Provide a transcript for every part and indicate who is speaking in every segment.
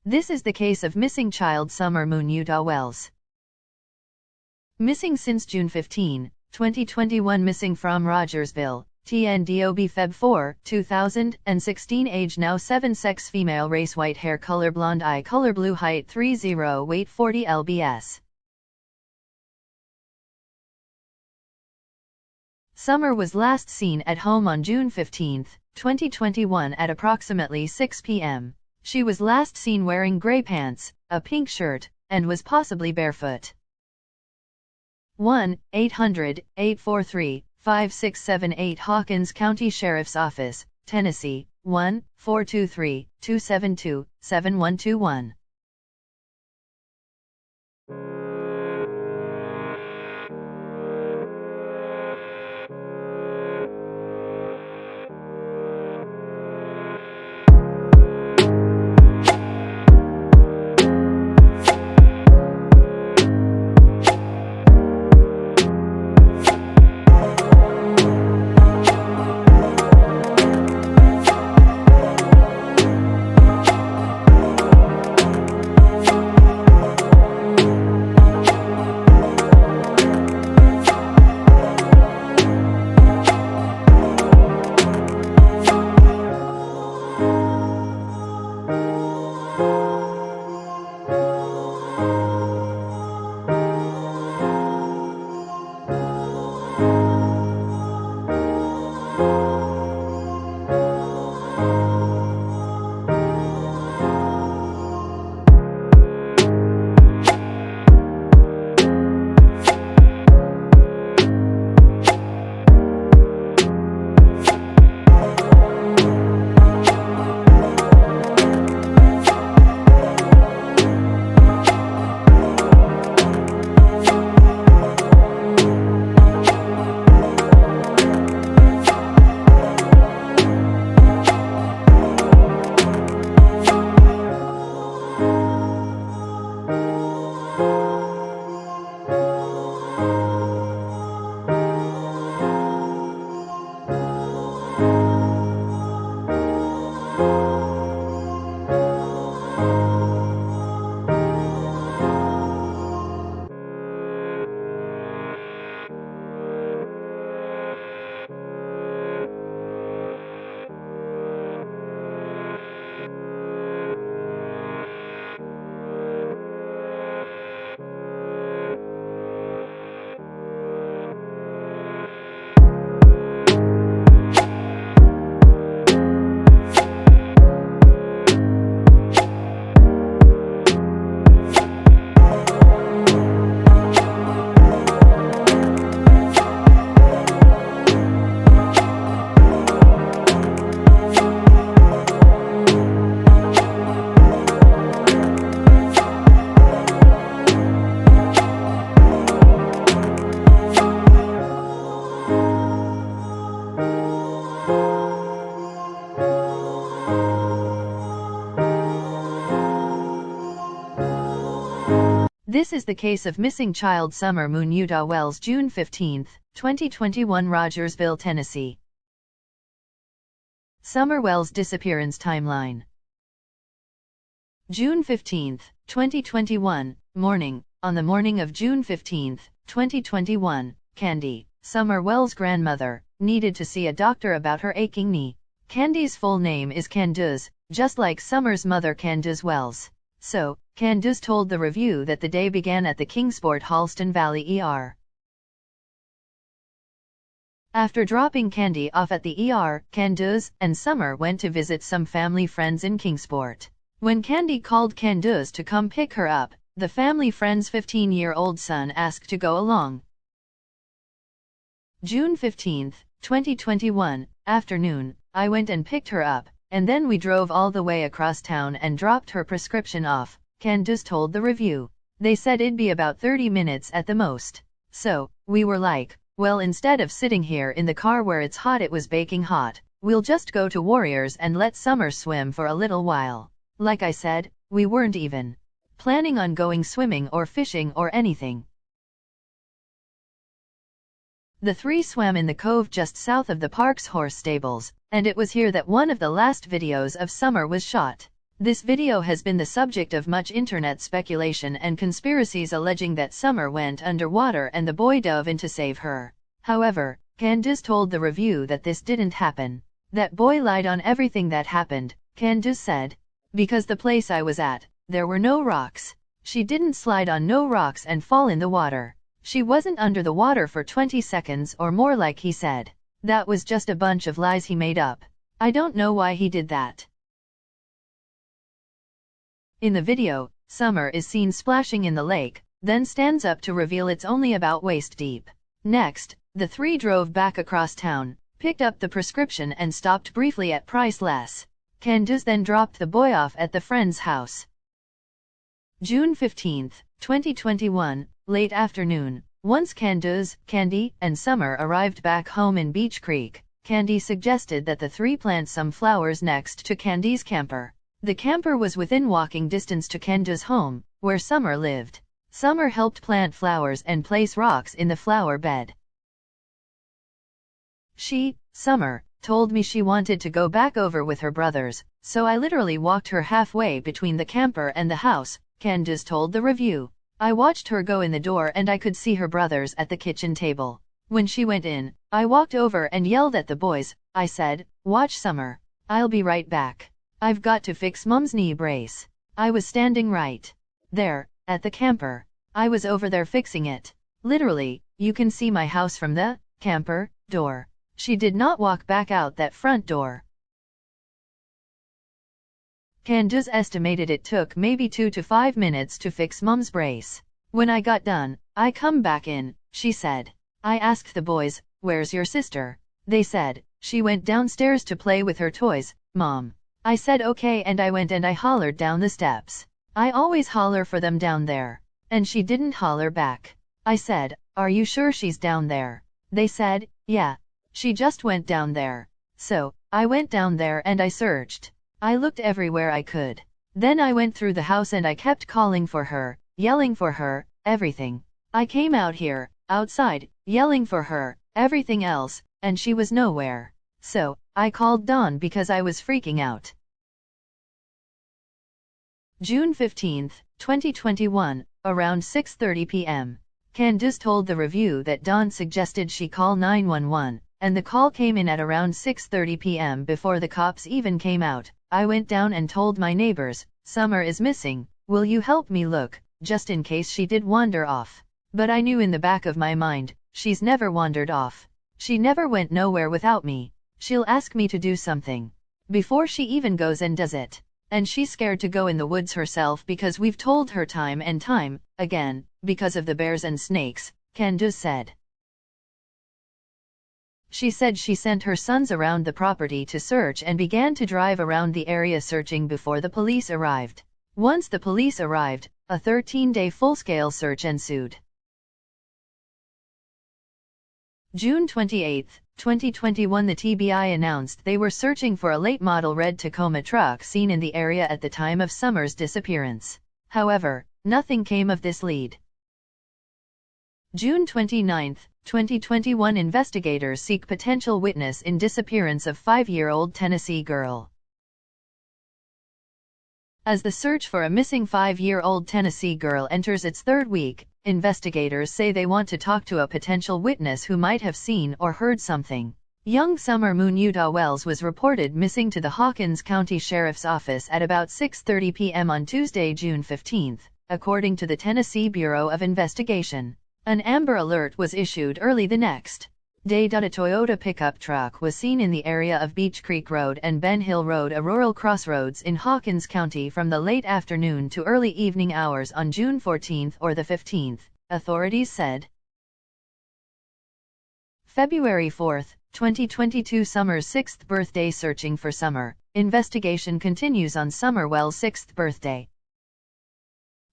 Speaker 1: This is the case of missing child Summer Moon Utah Wells. Missing since June 15, 2021. Missing from Rogersville, TNDOB Feb 4, 2016. Age now 7. Sex female. Race white. Hair color blonde. Eye color blue. Height 30. Weight 40 lbs. Summer was last seen at home on June 15, 2021 at approximately 6 p.m. She was last seen wearing gray pants, a pink shirt, and was possibly barefoot. 1-800-843-5678 Hawkins County Sheriff's Office, Tennessee, 1-423-272-7121. This is the case of missing child Summer Moon Utah Wells June 15, 2021 Rogersville, Tennessee. Summer Wells disappearance timeline. June 15, 2021, morning. On the morning of June 15, 2021, Candy, Summer Wells' grandmother, needed to see a doctor about her aching knee. Candy's full name is Candace, just like Summer's mother Candace Wells. So, Candace told the Review that the day began at the Kingsport Halston Valley ER. After dropping Candy off at the ER, Candace and Summer went to visit some family friends in Kingsport. When Candy called Candace to come pick her up, the family friend's 15-year-old son asked to go along. June 15, 2021, afternoon, I went and picked her up, and then we drove all the way across town and dropped her prescription off, Candace told the Review. They said it'd be about 30 minutes at the most. So, we were like, well, instead of sitting here in the car where it's hot, it was baking hot, we'll just go to Warriors and let Summer swim for a little while. Like I said, we weren't even planning on going swimming or fishing or anything. The three swam in the cove just south of the park's horse stables, and it was here that one of the last videos of Summer was shot. This video has been the subject of much internet speculation and conspiracies alleging that Summer went underwater and the boy dove in to save her. However, Candace told the review that this didn't happen. That boy lied on everything that happened, Candace said. Because the place I was at, there were no rocks. She didn't slide on no rocks and fall in the water. She wasn't under the water for 20 seconds or more like he said. That was just a bunch of lies he made up. I don't know why he did that. In the video, Summer is seen splashing in the lake, then stands up to reveal it's only about waist deep. Next, the three drove back across town, picked up the prescription and stopped briefly at Priceless. Candace then dropped the boy off at the friend's house. June 15, 2021, late afternoon. Once Candace, Candy, and Summer arrived back home in Beach Creek, Candy suggested that the three plant some flowers next to Candy's camper. The camper was within walking distance to Candace's home, where Summer lived. Summer helped plant flowers and place rocks in the flower bed. Summer, told me she wanted to go back over with her brothers, so I literally walked her halfway between the camper and the house, Candace told the review. I watched her go in the door and I could see her brothers at the kitchen table. When she went in, I walked over and yelled at the boys. I said, "Watch Summer. I'll be right back. I've got to fix Mom's knee brace." I was standing right there, at the camper. I was over there fixing it. Literally, you can see my house from the camper door. She did not walk back out that front door. Candace estimated it took maybe 2 to 5 minutes to fix Mom's brace. When I got done, I come back in, she said. I asked the boys, "Where's your sister?" They said, "She went downstairs to play with her toys, Mom." I said okay and I went and I hollered down the steps. I always holler for them down there. And she didn't holler back. I said, "Are you sure she's down there?" They said, "Yeah. She just went down there." So, I went down there and I searched. I looked everywhere I could. Then I went through the house and I kept calling for her, yelling for her, everything. I came out here, outside, yelling for her, everything else, and she was nowhere. So, I called Dawn because I was freaking out. June 15, 2021, around 6:30 p.m. Candace told the review that Dawn suggested she call 911, and the call came in at around 6:30 p.m. before the cops even came out. I went down and told my neighbors, "Summer is missing, will you help me look, just in case she did wander off." But I knew in the back of my mind, she's never wandered off. She never went nowhere without me. She'll ask me to do something before she even goes and does it. And she's scared to go in the woods herself because we've told her time and time again, because of the bears and snakes, Candace said. She said she sent her sons around the property to search and began to drive around the area searching before the police arrived. Once the police arrived, a 13-day full-scale search ensued. June 28, 2021, the TBI announced they were searching for a late-model red Tacoma truck seen in the area at the time of Summer's disappearance. However, nothing came of this lead. June 29, 2021, investigators seek potential witness in disappearance of 5-year-old Tennessee girl. As the search for a missing 5-year-old Tennessee girl enters its third week, investigators say they want to talk to a potential witness who might have seen or heard something. Young Summer Moon Utah Wells was reported missing to the Hawkins County Sheriff's Office at about 6:30 p.m. on Tuesday, June 15, according to the Tennessee Bureau of Investigation. An Amber Alert was issued early the next day. A Toyota pickup truck was seen in the area of Beach Creek Road and Ben Hill Road, a rural crossroads in Hawkins County, from the late afternoon to early evening hours on June 14 or the 15th, authorities said. February 4, 2022, Summer's 6th birthday. Searching for Summer. Investigation continues on Summer Wells' 6th birthday.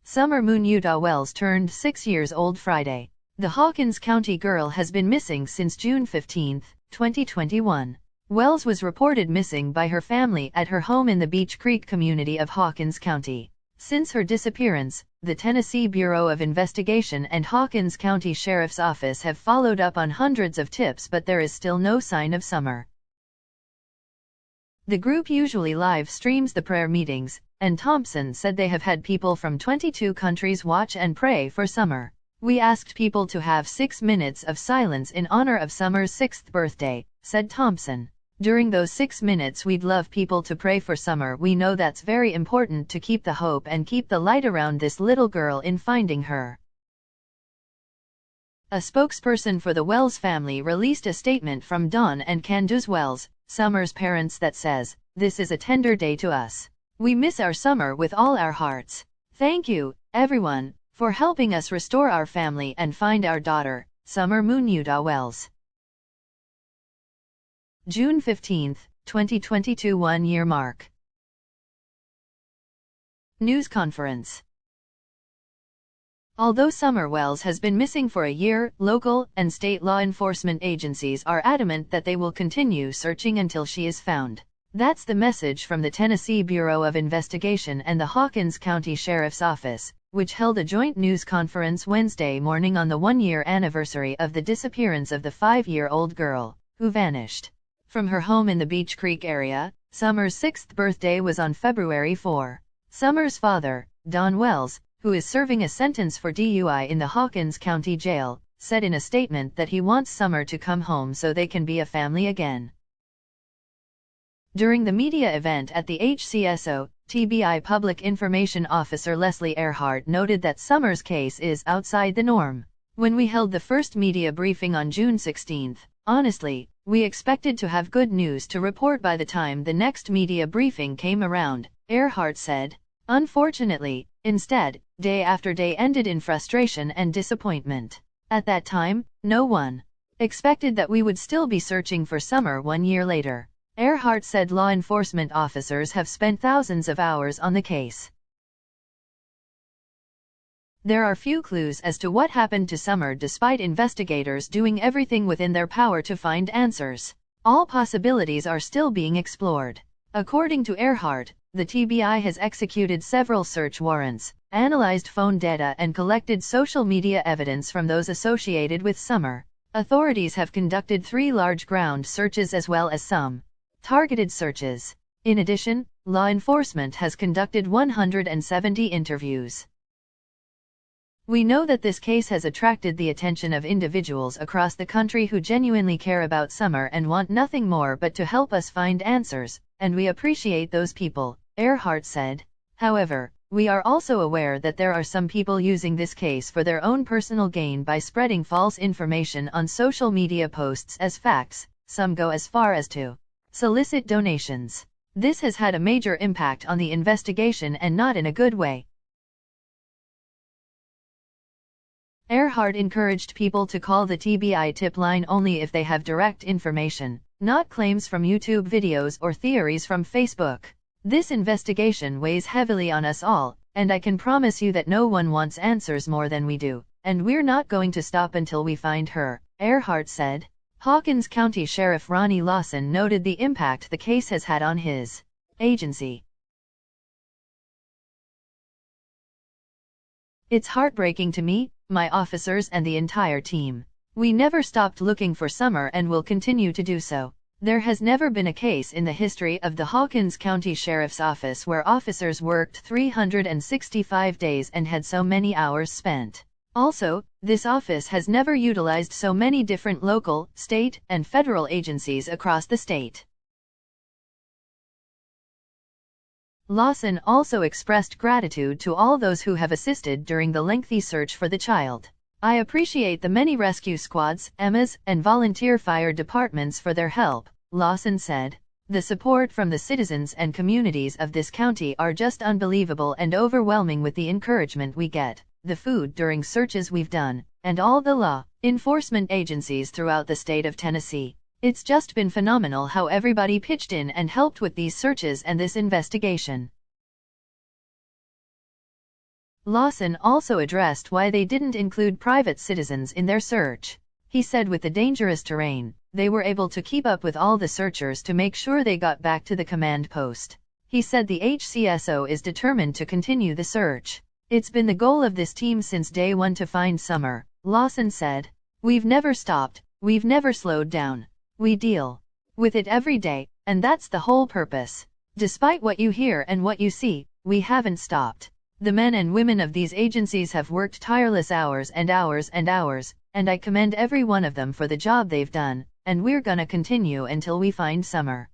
Speaker 1: Summer Moon Utah Wells turned 6 years old Friday. The Hawkins County girl has been missing since June 15, 2021. Wells was reported missing by her family at her home in the Beach Creek community of Hawkins County. Since her disappearance, the Tennessee Bureau of Investigation and Hawkins County Sheriff's Office have followed up on hundreds of tips, but there is still no sign of Summer. The group usually live streams the prayer meetings, and Thompson said they have had people from 22 countries watch and pray for Summer. We asked people to have 6 minutes of silence in honor of Summer's 6th birthday, said Thompson. During those 6 minutes we'd love people to pray for Summer. We know that's very important to keep the hope and keep the light around this little girl in finding her. A spokesperson for the Wells family released a statement from Dawn and Candace Wells, Summer's parents, that says, "This is a tender day to us. We miss our Summer with all our hearts. Thank you, everyone, for helping us restore our family and find our daughter, Summer Munyuda Wells." June 15, 2022 1-year mark. News conference. Although Summer Wells has been missing for a year, local and state law enforcement agencies are adamant that they will continue searching until she is found. That's the message from the Tennessee Bureau of Investigation and the Hawkins County Sheriff's Office, which held a joint news conference Wednesday morning on the 1-year anniversary of the disappearance of the 5-year-old girl, who vanished from her home in the Beech Creek area. Summer's 6th birthday was on February 4. Summer's father, Don Wells, who is serving a sentence for DUI in the Hawkins County Jail, said in a statement that he wants Summer to come home so they can be a family again. During the media event at the HCSO, TBI Public Information Officer Leslie Earhart noted that Summer's case is outside the norm. "When we held the first media briefing on June 16, honestly, we expected to have good news to report by the time the next media briefing came around," Earhart said. "Unfortunately, instead, day after day ended in frustration and disappointment. At that time, no one expected that we would still be searching for Summer 1 year later." Earhart said law enforcement officers have spent thousands of hours on the case. There are few clues as to what happened to Summer despite investigators doing everything within their power to find answers. All possibilities are still being explored. According to Earhart, the TBI has executed several search warrants, analyzed phone data and collected social media evidence from those associated with Summer. Authorities have conducted 3 large ground searches as well as some targeted searches. In addition, law enforcement has conducted 170 interviews. "We know that this case has attracted the attention of individuals across the country who genuinely care about Summer and want nothing more but to help us find answers, and we appreciate those people," Earhart said. "However, we are also aware that there are some people using this case for their own personal gain by spreading false information on social media posts as facts. Some go as far as to solicit donations. This has had a major impact on the investigation and not in a good way." Earhart encouraged people to call the TBI tip line only if they have direct information, not claims from YouTube videos or theories from Facebook. "This investigation weighs heavily on us all, and I can promise you that no one wants answers more than we do, and we're not going to stop until we find her," Earhart said. Hawkins County Sheriff Ronnie Lawson noted the impact the case has had on his agency. "It's heartbreaking to me, my officers and the entire team. We never stopped looking for Summer and will continue to do so. There has never been a case in the history of the Hawkins County Sheriff's Office where officers worked 365 days and had so many hours spent. Also, this office has never utilized so many different local, state, and federal agencies across the state." Lawson also expressed gratitude to all those who have assisted during the lengthy search for the child. "I appreciate the many rescue squads, EMAs, and volunteer fire departments for their help," Lawson said. "The support from the citizens and communities of this county are just unbelievable and overwhelming with the encouragement we get, the food during searches we've done, and all the law enforcement agencies throughout the state of Tennessee. It's just been phenomenal how everybody pitched in and helped with these searches and this investigation." Lawson also addressed why they didn't include private citizens in their search. He said with the dangerous terrain, they were able to keep up with all the searchers to make sure they got back to the command post. He said the HCSO is determined to continue the search. "It's been the goal of this team since day one to find Summer," Lawson said. "We've never stopped, we've never slowed down. We deal with it every day, and that's the whole purpose. Despite what you hear and what you see, we haven't stopped. The men and women of these agencies have worked tireless hours and hours and hours, and I commend every one of them for the job they've done, and we're gonna continue until we find Summer.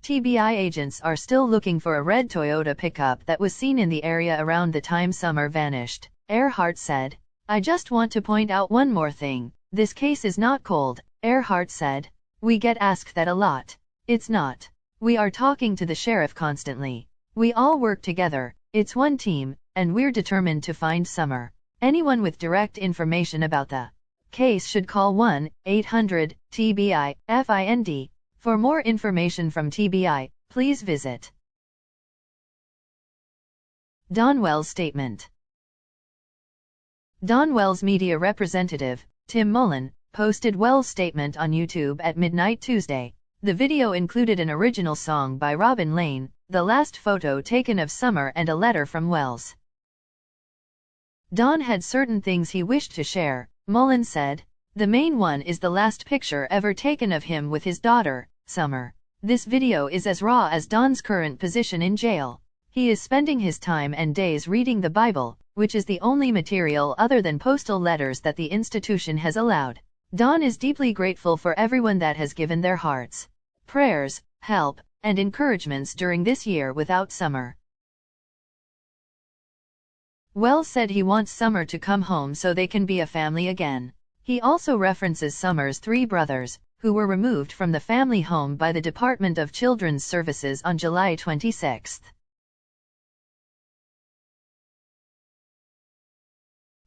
Speaker 1: TBI agents are still looking for a red Toyota pickup that was seen in the area around the time Summer vanished, Earhart said. I just want to point out one more thing. This case is not cold, Earhart said. We get asked that a lot. It's not. We are talking to the sheriff constantly. We all work together, it's one team, and we're determined to find Summer. Anyone with direct information about the case should call 1-800-TBI-FIND. For more information from TBI, please visit Dawn Wells' statement. Dawn Wells' media representative, Tim Mullen, posted Wells' statement on YouTube at midnight Tuesday. The video included an original song by Robin Lane, the last photo taken of Summer, and a letter from Wells. Dawn had certain things he wished to share, Mullen said. The main one is the last picture ever taken of him with his daughter, Summer. This video is as raw as Dawn's current position in jail. He is spending his time and days reading the Bible, which is the only material other than postal letters that the institution has allowed. Dawn is deeply grateful for everyone that has given their hearts, prayers, help, and encouragements during this year without Summer. Wells said he wants Summer to come home so they can be a family again. He also references Summer's 3 brothers, who were removed from the family home by the Department of Children's Services on July 26.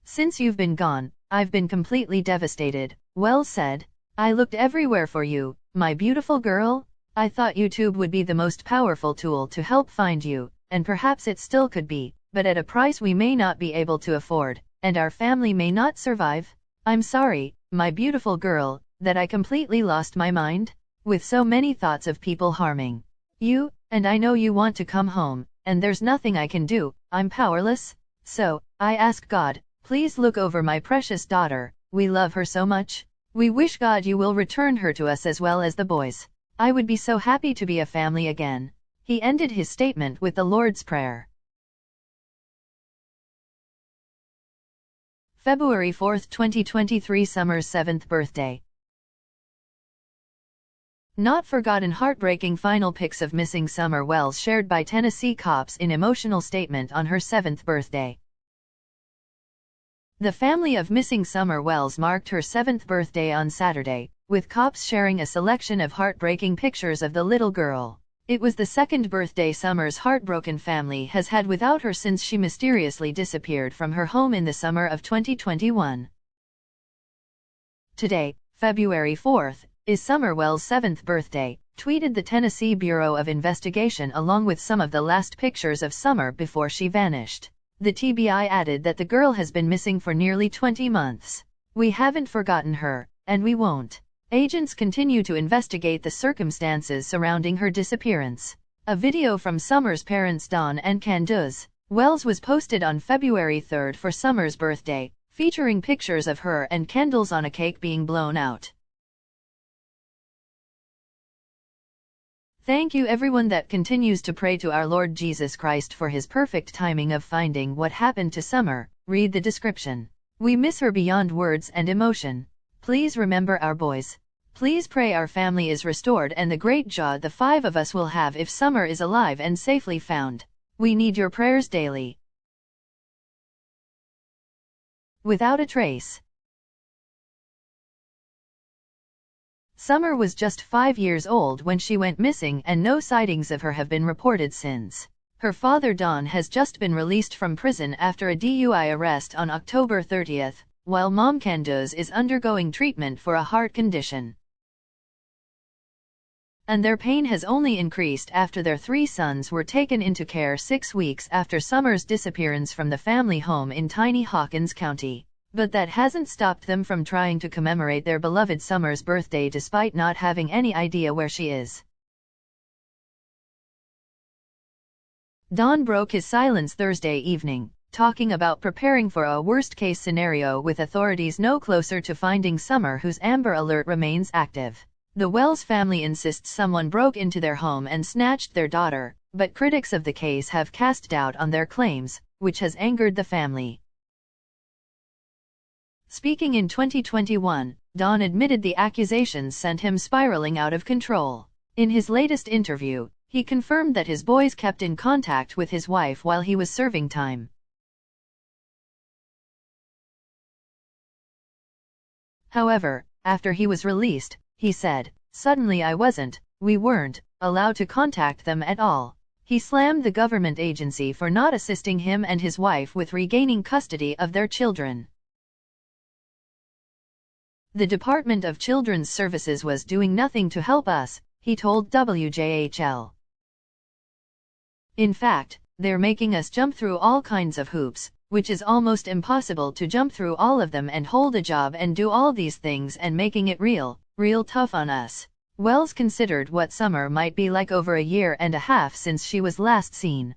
Speaker 1: Since you've been gone, I've been completely devastated, Wells said. I looked everywhere for you, my beautiful girl. I thought YouTube would be the most powerful tool to help find you, and perhaps it still could be, but at a price we may not be able to afford, and our family may not survive. I'm sorry, my beautiful girl, that I completely lost my mind, with so many thoughts of people harming you, and I know you want to come home, and there's nothing I can do, I'm powerless. So, I ask God, please look over my precious daughter, we love her so much. We wish God you will return her to us as well as the boys. I would be so happy to be a family again. He ended his statement with the Lord's Prayer. February 4, 2023, Summer's 7th birthday. Not forgotten. Heartbreaking final pics of missing Summer Wells shared by Tennessee cops in emotional statement on her 7th birthday. The family of missing Summer Wells marked her 7th birthday on Saturday, with cops sharing a selection of heartbreaking pictures of the little girl. It was the 2nd birthday Summer's heartbroken family has had without her since she mysteriously disappeared from her home in the summer of 2021. Today, February 4th, is Summer Wells' 7th birthday, tweeted the Tennessee Bureau of Investigation along with some of the last pictures of Summer before she vanished. The TBI added that the girl has been missing for nearly 20 months. We haven't forgotten her, and we won't. Agents continue to investigate the circumstances surrounding her disappearance. A video from Summer's parents Dawn and Candace Wells was posted on February 3 for Summer's birthday, featuring pictures of her and candles on a cake being blown out. Thank you everyone that continues to pray to our Lord Jesus Christ for his perfect timing of finding what happened to Summer. Read the description. We miss her beyond words and emotion. Please remember our boys. Please pray our family is restored and the great joy the 5 of us will have if Summer is alive and safely found. We need your prayers daily. Without a trace. Summer was just 5 years old when she went missing and no sightings of her have been reported since. Her father Don has just been released from prison after a DUI arrest on October 30, while mom Candace is undergoing treatment for a heart condition. And their pain has only increased after their 3 sons were taken into care 6 weeks after Summer's disappearance from the family home in tiny Hawkins County. But that hasn't stopped them from trying to commemorate their beloved Summer's birthday despite not having any idea where she is. Don broke his silence Thursday evening, talking about preparing for a worst-case scenario with authorities no closer to finding Summer, whose Amber Alert remains active. The Wells family insists someone broke into their home and snatched their daughter, but critics of the case have cast doubt on their claims, which has angered the family. Speaking in 2021, Don admitted the accusations sent him spiraling out of control. In his latest interview, he confirmed that his boys kept in contact with his wife while he was serving time. However, after he was released, he said, "Suddenly we weren't allowed to contact them at all." He slammed the government agency for not assisting him and his wife with regaining custody of their children. "The Department of Children's Services was doing nothing to help us," he told WJHL. "In fact, they're making us jump through all kinds of hoops, which is almost impossible to jump through all of them and hold a job and do all these things and making it real tough on us." Wells considered what Summer might be like over a year and a half since she was last seen.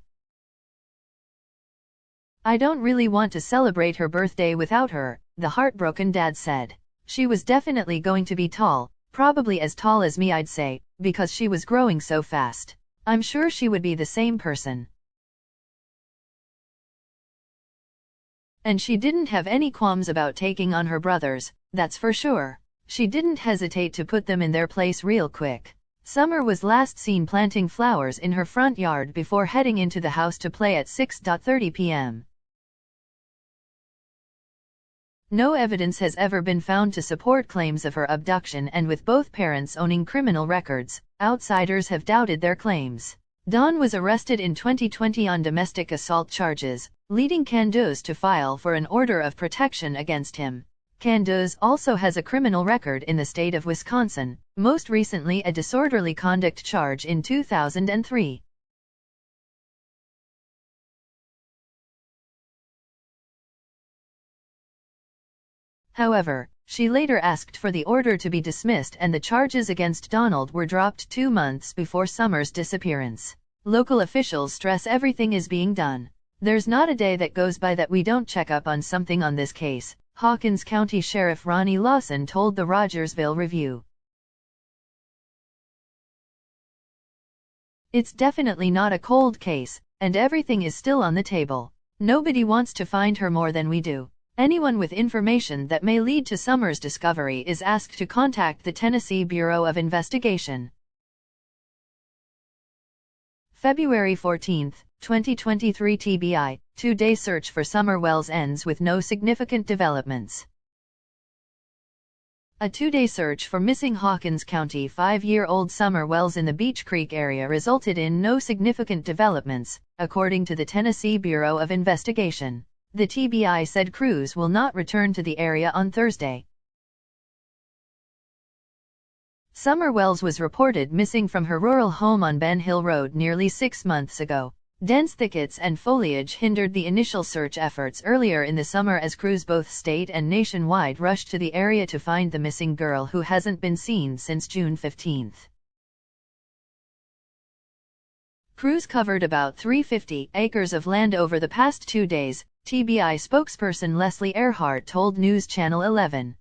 Speaker 1: "I don't really want to celebrate her birthday without her," the heartbroken dad said. "She was definitely going to be tall, probably as tall as me I'd say, because she was growing so fast. I'm sure she would be the same person. And she didn't have any qualms about taking on her brothers, that's for sure. She didn't hesitate to put them in their place real quick." Summer was last seen planting flowers in her front yard before heading into the house to play at 6:30 p.m. No evidence has ever been found to support claims of her abduction, and with both parents owning criminal records, outsiders have doubted their claims. Don was arrested in 2020 on domestic assault charges, leading Candace to file for an order of protection against him. Candace also has a criminal record in the state of Wisconsin, most recently a disorderly conduct charge in 2003. However, she later asked for the order to be dismissed and the charges against Donald were dropped 2 months before Summer's disappearance. Local officials stress everything is being done. "There's not a day that goes by that we don't check up on something on this case," Hawkins County Sheriff Ronnie Lawson told the Rogersville Review. "It's definitely not a cold case, and everything is still on the table. Nobody wants to find her more than we do. Anyone with information that may lead to Summer's discovery is asked to contact the Tennessee Bureau of Investigation." February 14, 2023 TBI, 2-day search for Summer Wells ends with no significant developments. A 2-day search for missing Hawkins County 5-year-old Summer Wells in the Beech Creek area resulted in no significant developments, according to the Tennessee Bureau of Investigation. The TBI said crews will not return to the area on Thursday. Summer Wells was reported missing from her rural home on Ben Hill Road nearly 6 months ago. Dense thickets and foliage hindered the initial search efforts earlier in the summer as crews both state and nationwide rushed to the area to find the missing girl who hasn't been seen since June 15. Crews covered about 350 acres of land over the past 2 days, TBI spokesperson Leslie Earhart told News Channel 11.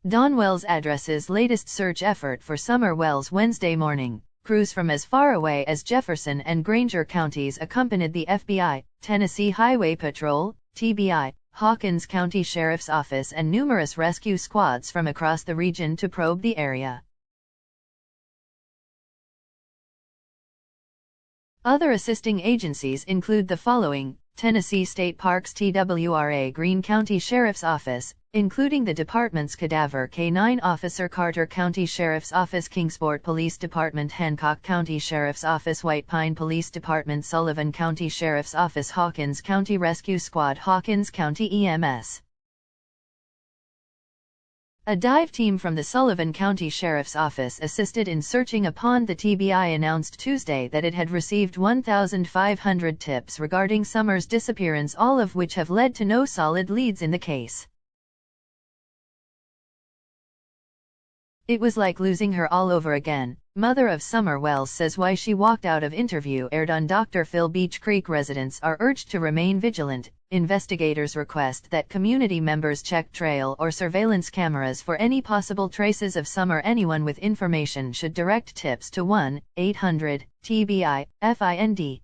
Speaker 1: Don Wells addresses latest search effort for Summer Wells Wednesday morning. Crews from as far away as Jefferson and Granger counties accompanied the FBI, Tennessee Highway Patrol, TBI, Hawkins County Sheriff's Office and numerous rescue squads from across the region to probe the area. Other assisting agencies include the following: Tennessee State Parks TWRA Greene County Sheriff's Office, including the department's Cadaver K-9 Officer Carter County Sheriff's Office Kingsport Police Department Hancock County Sheriff's Office White Pine Police Department Sullivan County Sheriff's Office Hawkins County Rescue Squad Hawkins County EMS. A dive team from the Sullivan County Sheriff's Office assisted in searching a pond. The TBI announced Tuesday that it had received 1,500 tips regarding Summer's disappearance, all of which have led to no solid leads in the case. "It was like losing her all over again," mother of Summer Wells says. Why she walked out of interview aired on Dr. Phil. Beech Creek residents are urged to remain vigilant, investigators request that community members check trail or surveillance cameras for any possible traces of Summer. Anyone with information should direct tips to 1-800-TBI-FIND.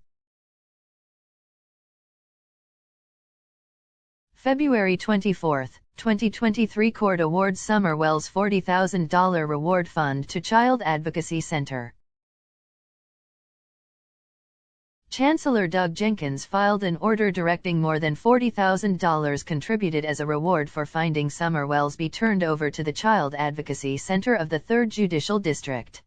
Speaker 1: February 24, 2023 Court awards Summer Wells $40,000 reward fund to Child Advocacy Center. Chancellor Doug Jenkins filed an order directing more than $40,000 contributed as a reward for finding Summer Wells be turned over to the Child Advocacy Center of the 3rd Judicial District.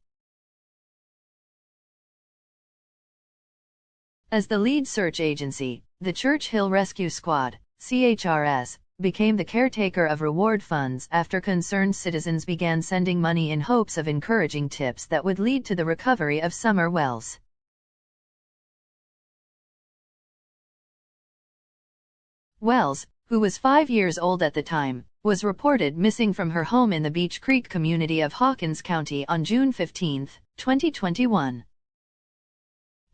Speaker 1: As the lead search agency, the Churchill Rescue Squad, CHRS, became the caretaker of reward funds after concerned citizens began sending money in hopes of encouraging tips that would lead to the recovery of Summer Wells. Wells, who was 5 years old at the time, was reported missing from her home in the Beech Creek community of Hawkins County on June 15, 2021.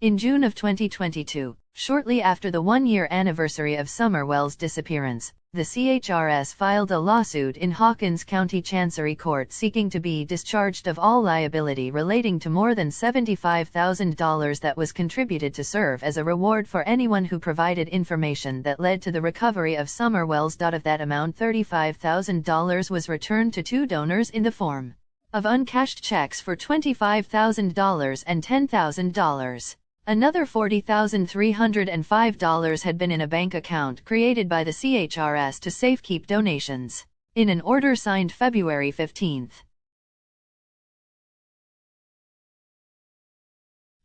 Speaker 1: In June of 2022, shortly after the one-year anniversary of Summer Wells' disappearance, the CHRS filed a lawsuit in Hawkins County Chancery Court seeking to be discharged of all liability relating to more than $75,000 that was contributed to serve as a reward for anyone who provided information that led to the recovery of Summer Wells. Of that amount, $35,000 was returned to 2 donors in the form of uncashed checks for $25,000 and $10,000. Another $40,305 had been in a bank account created by the CHRS to safekeep donations. In an order signed February 15,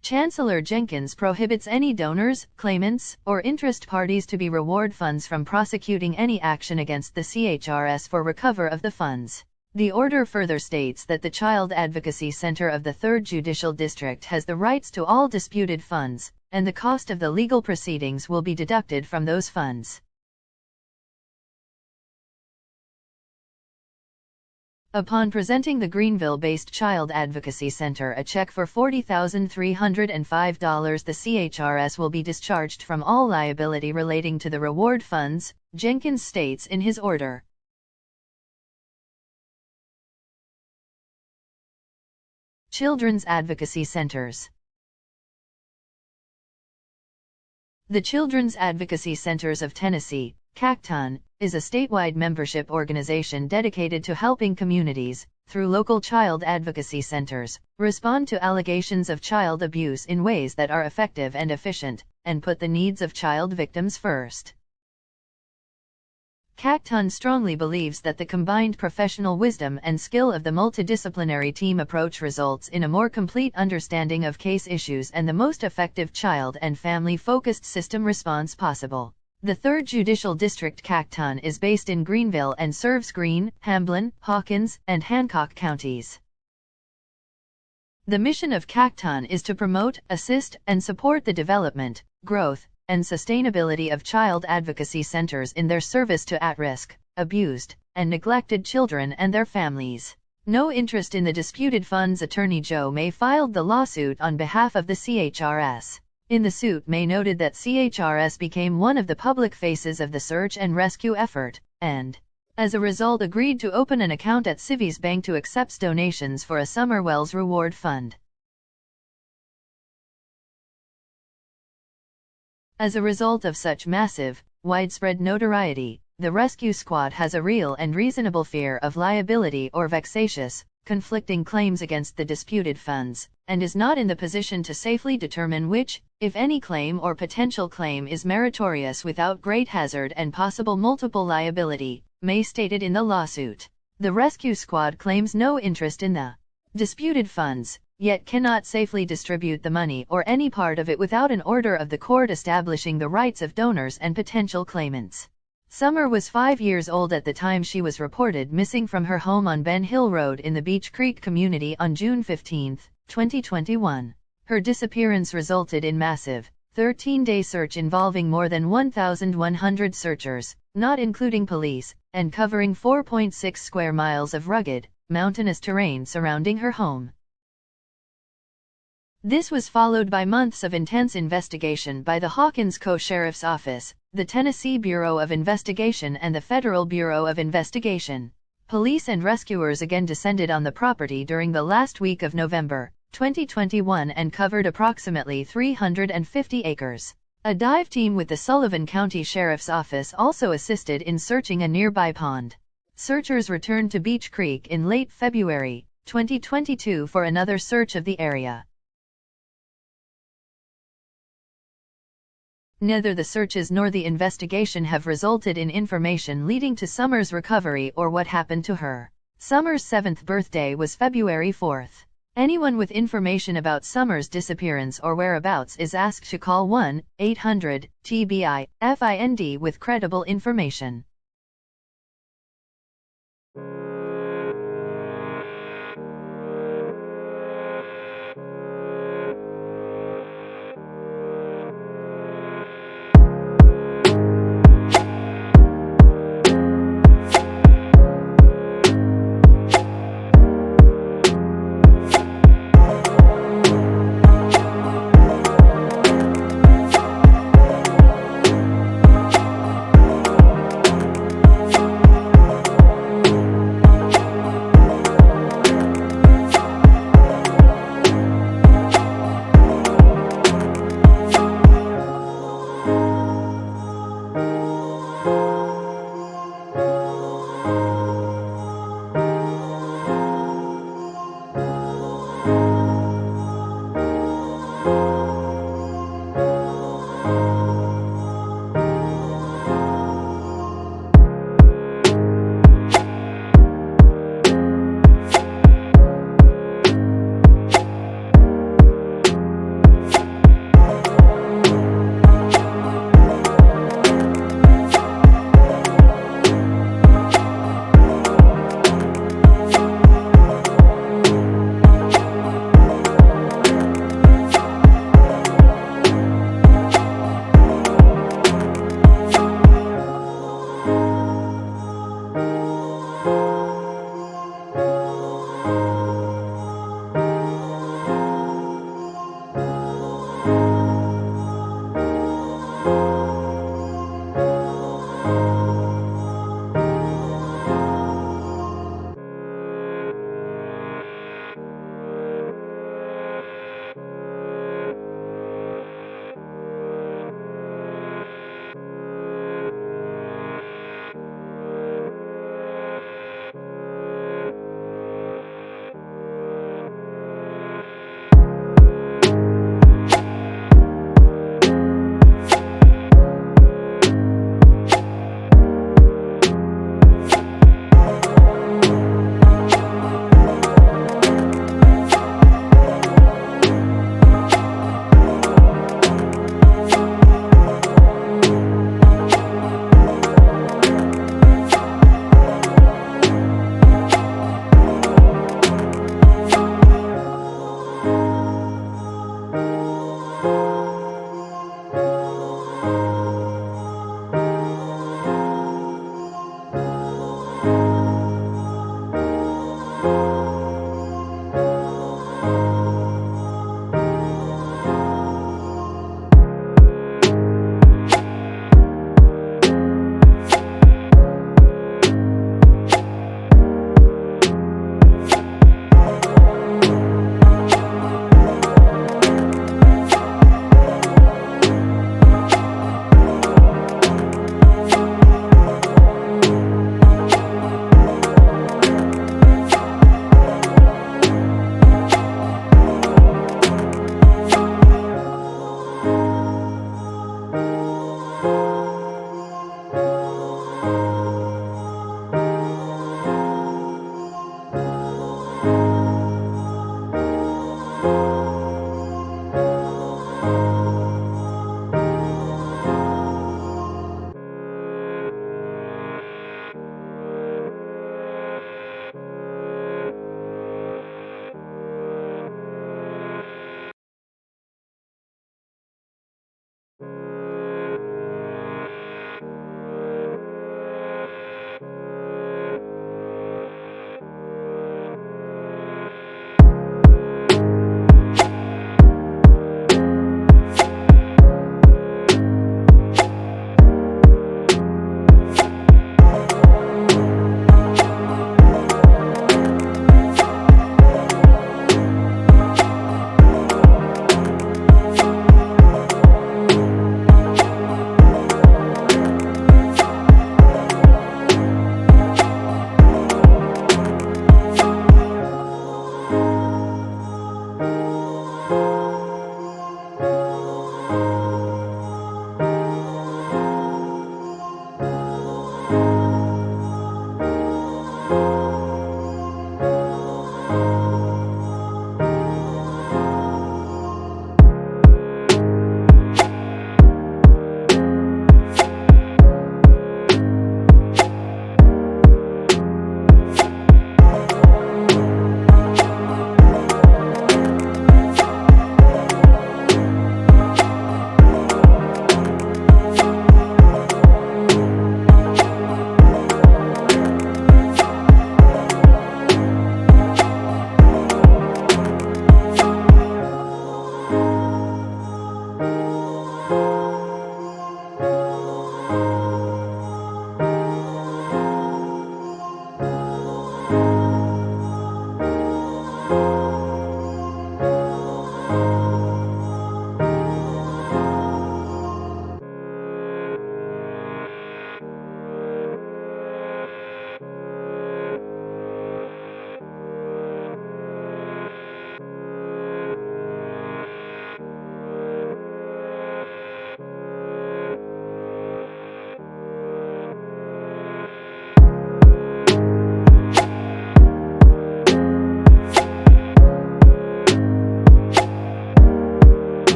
Speaker 1: Chancellor Jenkins prohibits any donors, claimants, or interest parties to be reward funds from prosecuting any action against the CHRS for recovery of the funds. The order further states that the Child Advocacy Center of the 3rd Judicial District has the rights to all disputed funds, and the cost of the legal proceedings will be deducted from those funds. Upon presenting the Greenville-based Child Advocacy Center a check for $40,305, the CHRS will be discharged from all liability relating to the reward funds, Jenkins states in his order. Children's Advocacy Centers. The Children's Advocacy Centers of Tennessee, CACTON, is a statewide membership organization dedicated to helping communities, through local child advocacy centers, respond to allegations of child abuse in ways that are effective and efficient, and put the needs of child victims first. CACTON strongly believes that the combined professional wisdom and skill of the multidisciplinary team approach results in a more complete understanding of case issues and the most effective child and family-focused system response possible. The 3rd Judicial District CACTON is based in Greenville and serves Greene, Hamblin, Hawkins, and Hancock counties. The mission of CACTON is to promote, assist, and support the development, growth, and sustainability of child advocacy centers in their service to at-risk, abused, and neglected children and their families. No interest in the disputed funds. Attorney Joe May filed the lawsuit on behalf of the CHRS. In the suit, May noted that CHRS became one of the public faces of the search and rescue effort, and, as a result, agreed to open an account at Civies Bank to accept donations for a Summer Wells Reward Fund. As a result of such massive, widespread notoriety, the rescue squad has a real and reasonable fear of liability or vexatious, conflicting claims against the disputed funds, and is not in the position to safely determine which, if any claim or potential claim is meritorious without great hazard and possible multiple liability, May stated in the lawsuit. The rescue squad claims no interest in the disputed funds, yet cannot safely distribute the money or any part of it without an order of the court establishing the rights of donors and potential claimants. Summer was 5 years old at the time she was reported missing from her home on Ben Hill Road in the Beech Creek community on June 15, 2021. Her disappearance resulted in massive, 13-day search involving more than 1,100 searchers, not including police, and covering 4.6 square miles of rugged, mountainous terrain surrounding her home. This was followed by months of intense investigation by the Hawkins Co-Sheriff's Office, the Tennessee Bureau of Investigation and the Federal Bureau of Investigation. Police and rescuers again descended on the property during the last week of November 2021 and covered approximately 350 acres. A dive team with the Sullivan County Sheriff's Office also assisted in searching a nearby pond. Searchers returned to Beech Creek in late February 2022 for another search of the area. Neither the searches nor the investigation have resulted in information leading to Summer's recovery or what happened to her. Summer's 7th birthday was February 4th. Anyone with information about Summer's disappearance or whereabouts is asked to call 1-800-TBI-FIND with credible information.